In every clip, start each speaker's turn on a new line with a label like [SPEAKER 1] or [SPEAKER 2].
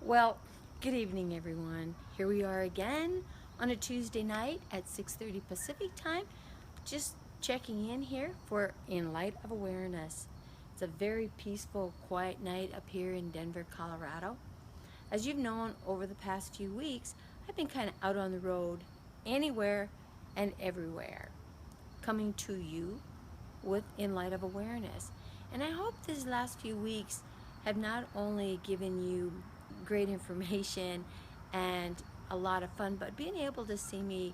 [SPEAKER 1] Well, good evening, everyone. Here we are again on a Tuesday night at 6:30 Pacific time. Just checking in here for In Light of Awareness. It's a very peaceful, quiet night up here in Denver, Colorado. As you've known over the past few weeks, I've been kind of out on the road, anywhere and everywhere, coming to you with In Light of Awareness. And I hope these last few weeks have not only given you great information and a lot of fun, but being able to see me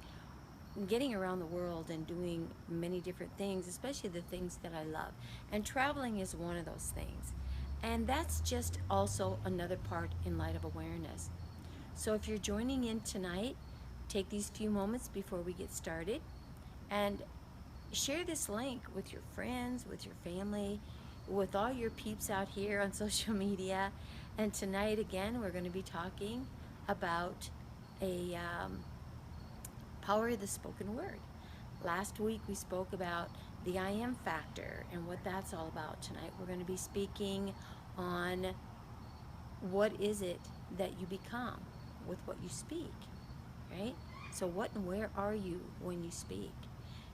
[SPEAKER 1] getting around the world and doing many different things, especially the things that I love. And traveling is one of those things. And that's just also another part in Light of Awareness. So if you're joining in tonight, take these few moments before we get started and share this link with your friends, with your family, with all your peeps out here on social media. And tonight, again, we're going to be talking about a power of the spoken word. Last week, we spoke about the I am factor and what that's all about. Tonight, we're going to be speaking on what is it that you become with what you speak, right? So what and where are you when you speak?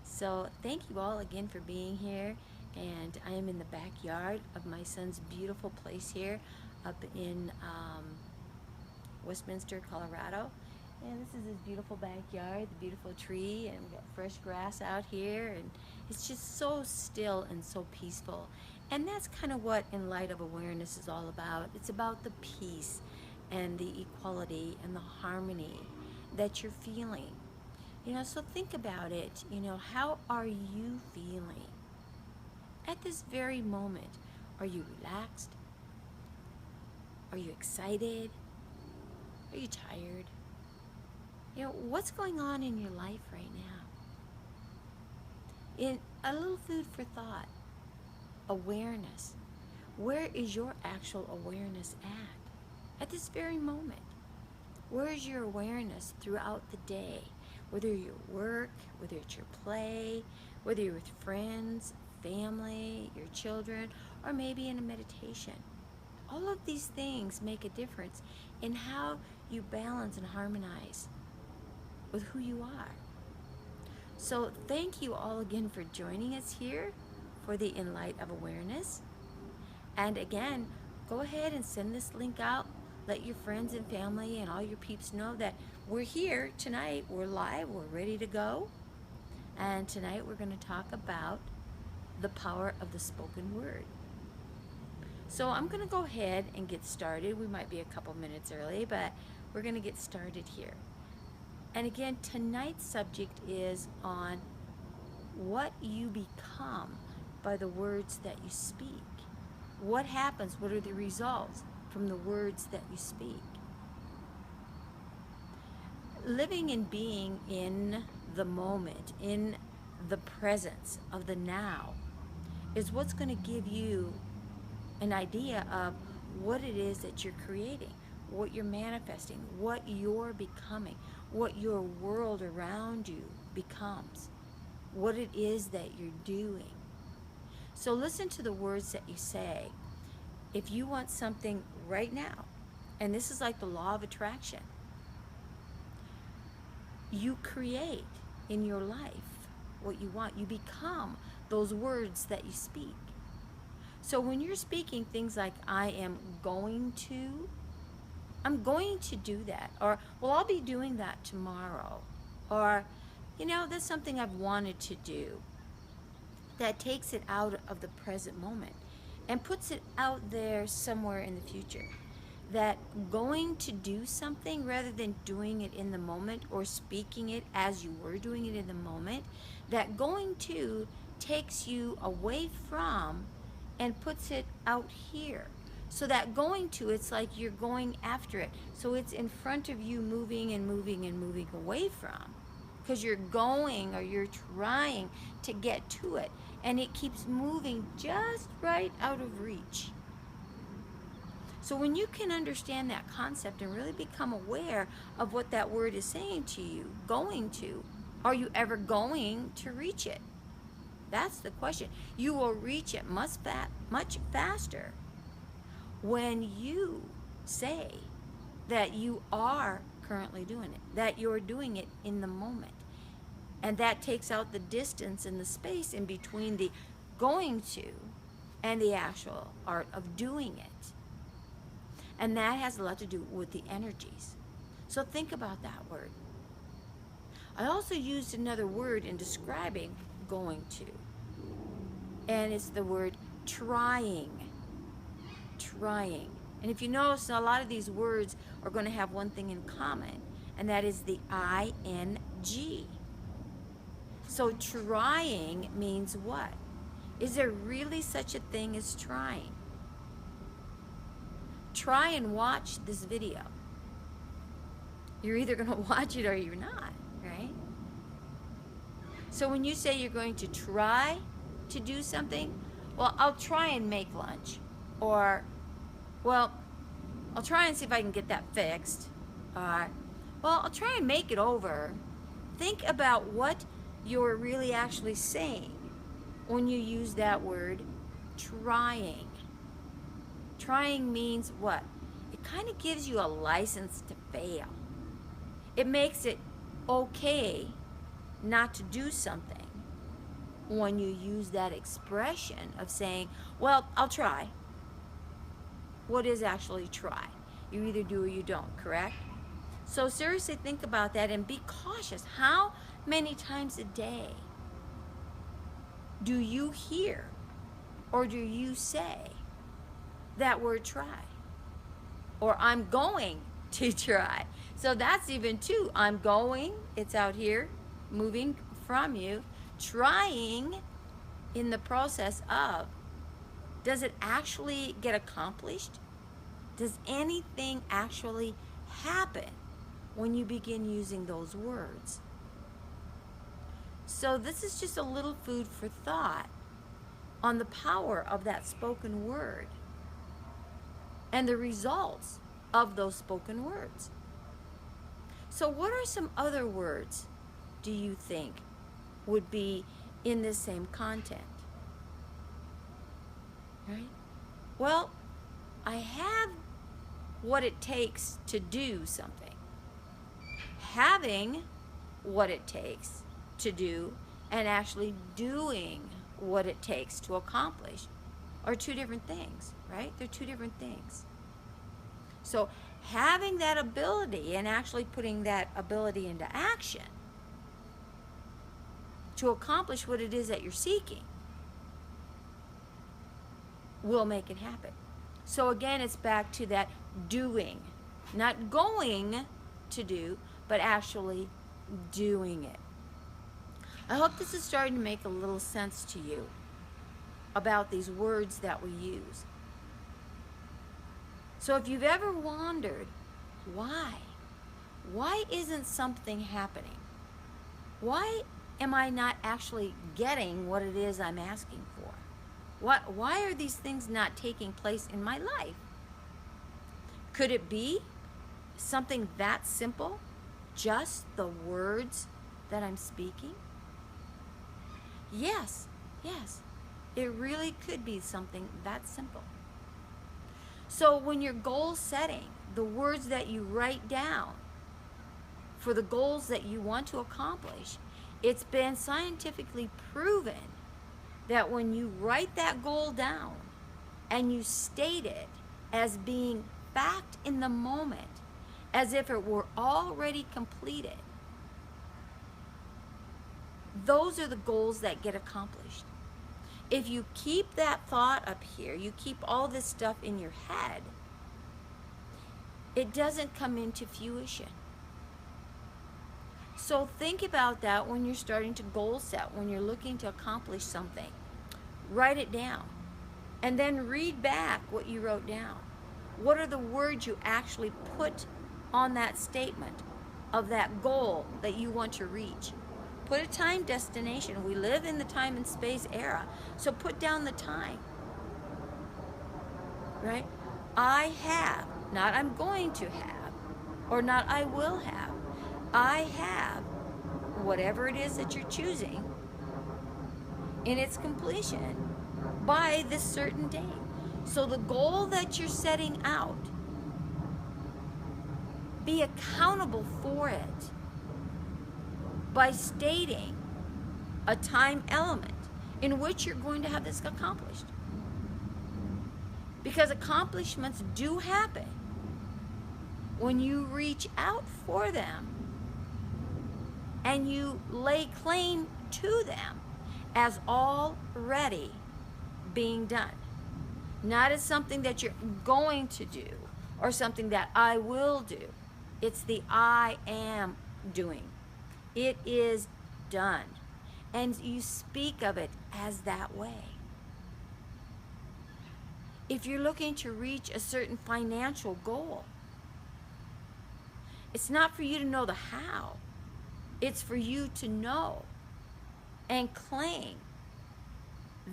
[SPEAKER 1] So thank you all again for being here, and I am in the backyard of my son's beautiful place here up in Westminster, Colorado. And this is his beautiful backyard, the beautiful tree, and we've got fresh grass out here, and it's just so still and so peaceful. And that's kind of what In Light of Awareness is all about. It's about the peace and the equality and the harmony that you're feeling. So think about it. How are you feeling at this very moment? Are you relaxed? Are you excited? Are you tired? What's going on in your life right now? In a little food for thought, awareness. Where is your actual awareness at this very moment? Where is your awareness throughout the day? Whether you're at work, whether it's your play, whether you're with friends, family, your children, or maybe in a meditation. All of these things make a difference in how you balance and harmonize with who you are. So thank you all again for joining us here for the In Light of Awareness. And again, go ahead and send this link out. Let your friends and family and all your peeps know that we're here tonight. We're live. We're ready to go. And tonight we're going to talk about the power of the spoken word. So I'm going to go ahead and get started. We might be a couple minutes early, but we're going to get started here. And again, tonight's subject is on what you become by the words that you speak. What happens? What are the results from the words that you speak? Living and being in the moment, in the presence of the now, is what's going to give you an idea of what it is that you're creating, what you're manifesting, what you're becoming, what your world around you becomes, what it is that you're doing. So listen to the words that you say. If you want something right now, and this is like the law of attraction, you create in your life what you want. You become those words that you speak. So when you're speaking things like, I am going to do that, or, well, I'll be doing that tomorrow, or, that's something I've wanted to do, that takes it out of the present moment and puts it out there somewhere in the future. That going to do something rather than doing it in the moment or speaking it as you were doing it in the moment, that going to takes you away from and puts it out here. So that going to, it's like you're going after it. So it's in front of you, moving and moving and moving away from. Because you're going, or you're trying to get to it. And it keeps moving just right out of reach. So when you can understand that concept and really become aware of what that word is saying to you, going to, are you ever going to reach it? That's the question. You will reach it much faster when you say that you are currently doing it, that you're doing it in the moment. And that takes out the distance and the space in between the going to and the actual art of doing it. And that has a lot to do with the energies. So think about that word. I also used another word in describing going to, and it's the word trying. Trying. And if you notice, a lot of these words are going to have one thing in common, and that is the ing. So trying means what? Is there really such a thing as trying? Try and watch this video. You're either going to watch it or you're not, right? So when you say you're going to try to do something, well, I'll try and make lunch. Or, well, I'll try and see if I can get that fixed. Well, I'll try and make it over. Think about what you're really actually saying when you use that word trying. Trying means what? It kind of gives you a license to fail. It makes it okay not to do something when you use that expression of saying, well, I'll try. What is actually try? You either do or you don't, correct? So seriously think about that and be cautious. How many times a day do you hear or do you say that word try? Or I'm going to try. So that's even two. I'm going, it's out here, moving from you. Trying in the process of, does it actually get accomplished? Does anything actually happen when you begin using those words? So this is just a little food for thought on the power of that spoken word and the results of those spoken words. So what are some other words do you think would be in this same content? Right? Well, I have what it takes to do something. Having what it takes to do and actually doing what it takes to accomplish are two different things, right? They're two different things. So having that ability and actually putting that ability into action to accomplish what it is that you're seeking will make it happen. So again, it's back to that doing, not going to do, but actually doing it. I hope this is starting to make a little sense to you about these words that we use. So if you've ever wondered, why isn't something happening? Why am I not actually getting what it is I'm asking for? Why are these things not taking place in my life? Could it be something that simple? Just the words that I'm speaking? Yes, it really could be something that simple. So when you're goal setting, the words that you write down for the goals that you want to accomplish, it's been scientifically proven that when you write that goal down and you state it as being fact in the moment, as if it were already completed, those are the goals that get accomplished. If you keep that thought up here, you keep all this stuff in your head, it doesn't come into fruition. So think about that when you're starting to goal set, when you're looking to accomplish something. Write it down and then read back what you wrote down. What are the words you actually put on that statement of that goal that you want to reach? Put a time destination. We live in the time and space era, so put down the time. Right? I have, not I'm going to have, or not I will have. I have whatever it is that you're choosing in its completion by this certain date. So the goal that you're setting out be accountable for it by stating a time element in which you're going to have this accomplished. Because accomplishments do happen when you reach out for them and you lay claim to them as already being done. Not as something that you're going to do or something that I will do. It's the I am doing. It is done. And you speak of it as that way. If you're looking to reach a certain financial goal, it's not for you to know the how. It's for you to know and claim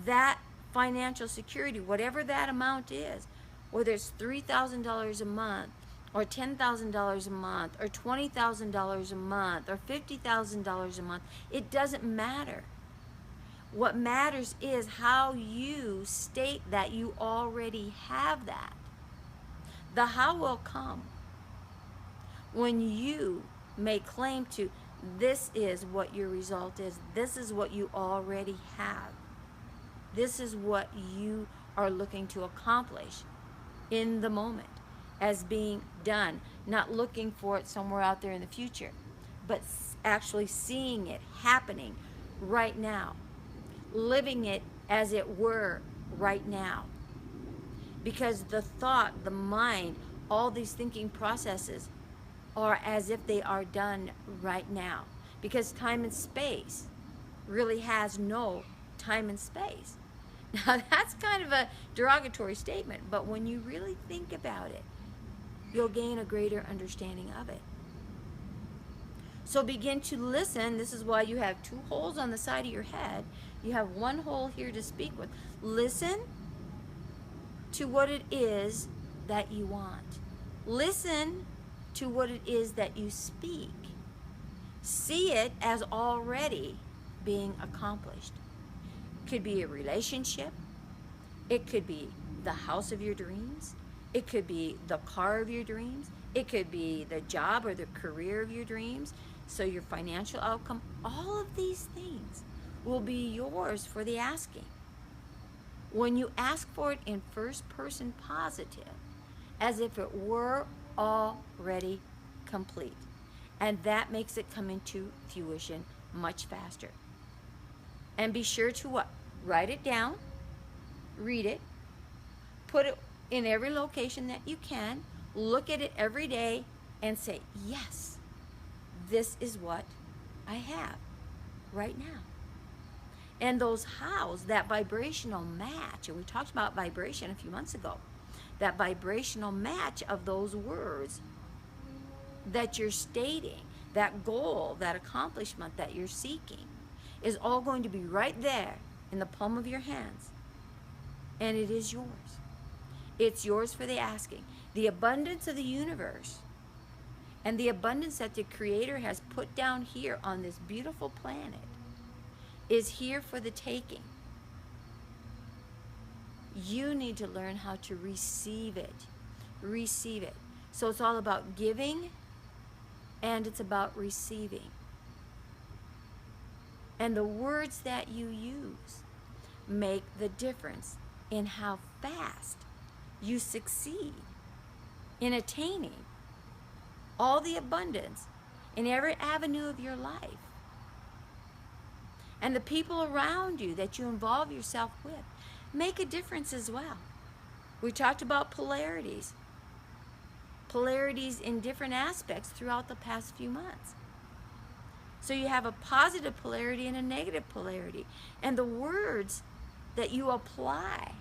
[SPEAKER 1] that financial security, whatever that amount is, whether it's $3,000 a month, or $10,000 a month, or $20,000 a month, or $50,000 a month. It doesn't matter. What matters is how you state that you already have that. The how will come when you make claim to, this is what your result is. This is what you already have. This is what you are looking to accomplish in the moment as being done. Not looking for it somewhere out there in the future, but actually seeing it happening right now. Living it as it were right now. Because the thought, the mind, all these thinking processes are as if they are done right now. Because time and space really has no time and space. Now that's kind of a derogatory statement, but when you really think about it, you'll gain a greater understanding of it. So begin to listen. This is why you have two holes on the side of your head. You have one hole here to speak with. Listen to what it is that you want. Listen to what it is that you speak. See it as already being accomplished. It could be a relationship. It could be the house of your dreams. It could be the car of your dreams. It could be the job or the career of your dreams. So your financial outcome, all of these things will be yours for the asking. When you ask for it in first person positive, as if it were already complete. And that makes it come into fruition much faster. And be sure to what? Write it down, read it, put it in every location that you can, look at it every day and say, yes, this is what I have right now. And those hows, that vibrational match, and we talked about vibration a few months ago, that vibrational match of those words that you're stating, that goal, that accomplishment that you're seeking, is all going to be right there in the palm of your hands. And it is yours. It's yours for the asking. The abundance of the universe and the abundance that the Creator has put down here on this beautiful planet is here for the taking. You need to learn how to receive it. Receive it. So it's all about giving and it's about receiving. And the words that you use make the difference in how fast you succeed in attaining all the abundance in every avenue of your life. And the people around you that you involve yourself with make a difference as well. We talked about polarities. Polarities in different aspects throughout the past few months. So you have a positive polarity and a negative polarity. And the words that you apply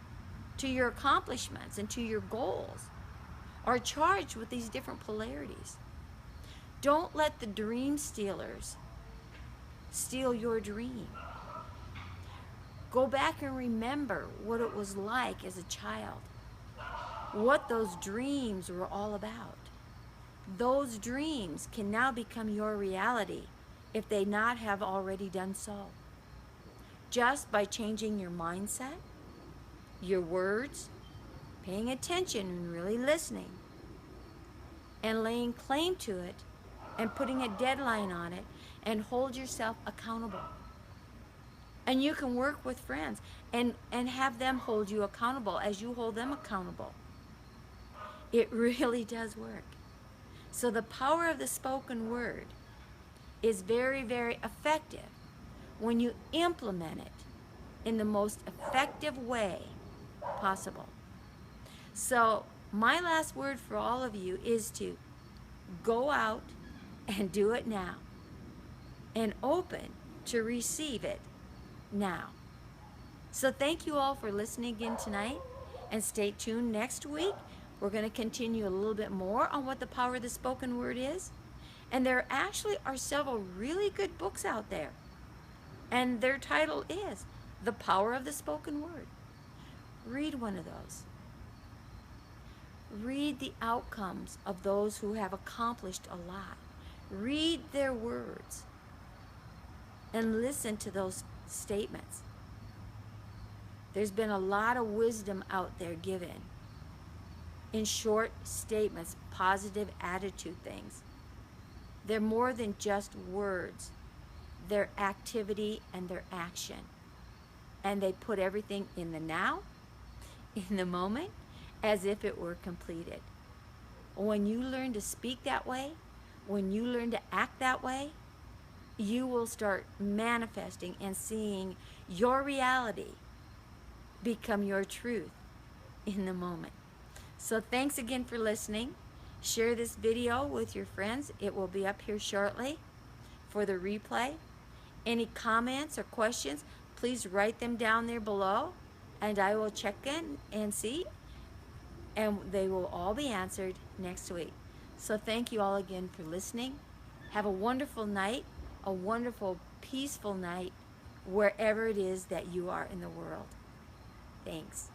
[SPEAKER 1] to your accomplishments and to your goals are charged with these different polarities. Don't let the dream stealers steal your dream. Go back and remember what it was like as a child, what those dreams were all about. Those dreams can now become your reality if they not have already done so. Just by changing your mindset, your words, paying attention and really listening, and laying claim to it and putting a deadline on it and hold yourself accountable. And you can work with friends and have them hold you accountable as you hold them accountable. It really does work. So the power of the spoken word is very, very effective when you implement it in the most effective way possible. So my last word for all of you is to go out and do it now, and open to receive it now. So thank you all for listening again tonight, and stay tuned next week. We're going to continue a little bit more on what the power of the spoken word is. And there actually are several really good books out there. And their title is The Power of the Spoken Word. Read one of those. Read the outcomes of those who have accomplished a lot. Read their words and listen to those statements. There's been a lot of wisdom out there given in short statements, positive attitude things. They're more than just words. They're activity and their action. And they put everything in the now, in the moment, as if it were completed. When you learn to speak that way, when you learn to act that way, you will start manifesting and seeing your reality become your truth in the moment. So thanks again for listening. Share this video with your friends. It will be up here shortly for the replay. Any comments or questions, please write them down there below, and I will check in and see, and they will all be answered next week. So thank you all again for listening. Have a wonderful night, a wonderful, peaceful night, wherever it is that you are in the world. Thanks.